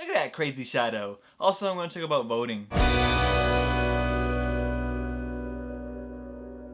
Look at that crazy shadow. Also, I'm going to talk about voting.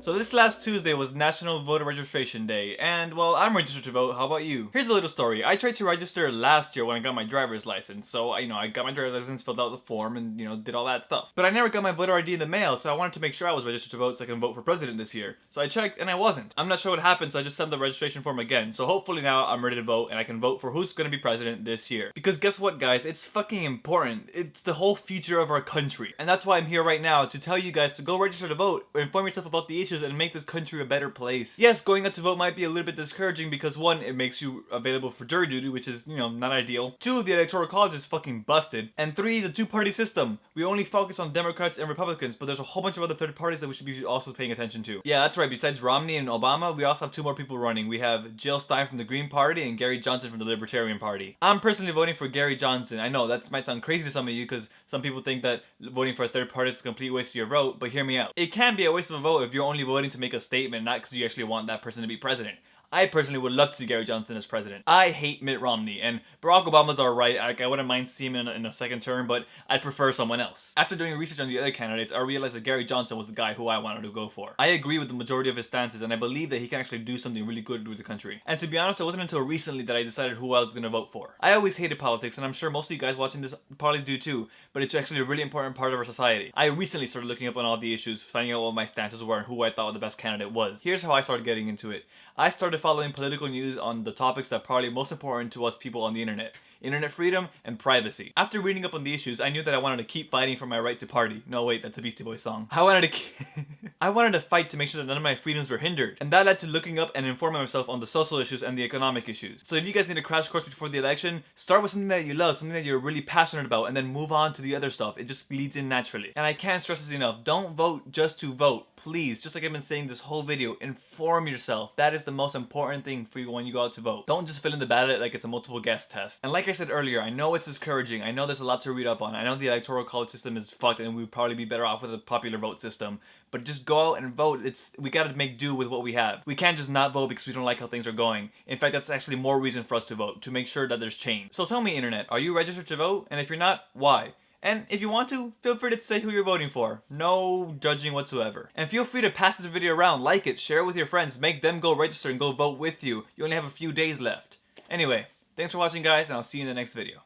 So this last Tuesday was National Voter Registration Day, and well, I'm registered to vote. How about you? Here's a little story. I tried to register last year when I got my driver's license, so I got my driver's license, filled out the form, and did all that stuff. But I never got my voter ID in the mail, so I wanted to make sure I was registered to vote so I can vote for president this year. So I checked, and I wasn't. I'm not sure what happened, so I just sent the registration form again. So hopefully now I'm ready to vote, and I can vote for who's gonna be president this year. Because guess what, guys? It's fucking important. It's the whole future of our country, and that's why I'm here right now to tell you guys to go register to vote, or inform yourself about the issues, and make this country a better place. Yes, going out to vote might be a little bit discouraging because 1, it makes you available for jury duty, which is, not ideal. 2, the electoral college is fucking busted. And 3, the two-party system. We only focus on Democrats and Republicans, but there's a whole bunch of other third parties that we should be also paying attention to. Yeah, that's right. Besides Romney and Obama, we also have 2 more people running. We have Jill Stein from the Green Party and Gary Johnson from the Libertarian Party. I'm personally voting for Gary Johnson. I know that might sound crazy to some of you because some people think that voting for a third party is a complete waste of your vote, but hear me out. It can be a waste of a vote if you're only voting to make a statement, not because you actually want that person to be president. I personally would love to see Gary Johnson as president. I hate Mitt Romney, and Barack Obama's alright. I wouldn't mind seeing him in a second term, but I'd prefer someone else. After doing research on the other candidates, I realized that Gary Johnson was the guy who I wanted to go for. I agree with the majority of his stances, and I believe that he can actually do something really good with the country. And to be honest, it wasn't until recently that I decided who I was going to vote for. I always hated politics, and I'm sure most of you guys watching this probably do too, but it's actually a really important part of our society. I recently started looking up on all the issues, finding out what my stances were and who I thought the best candidate was. Here's how I started getting into it. I started following political news on the topics that are probably most important to us people on the internet. Internet freedom and privacy. After reading up on the issues, I knew that I wanted to keep fighting for my right to party. No, wait, that's a Beastie Boys song. I wanted to fight to make sure that none of my freedoms were hindered. And that led to looking up and informing myself on the social issues and the economic issues. So if you guys need a crash course before the election, start with something that you love, something that you're really passionate about, and then move on to the other stuff. It just leads in naturally. And I can't stress this enough. Don't vote just to vote. Please, just like I've been saying this whole video, inform yourself. That is the most important thing for you when you go out to vote. Don't just fill in the ballot like it's a multiple guess test. And like I said earlier, I know it's discouraging. I know there's a lot to read up on. I know the electoral college system is fucked and we'd probably be better off with a popular vote system. But just go out and vote. We gotta make do with what we have. We can't just not vote because we don't like how things are going. In fact, that's actually more reason for us to vote, to make sure that there's change. So tell me, internet, are you registered to vote? And if you're not, why? And if you want to, feel free to say who you're voting for. No judging whatsoever. And feel free to pass this video around, like it, share it with your friends, make them go register and go vote with you. You only have a few days left. Anyway, thanks for watching, guys, and I'll see you in the next video.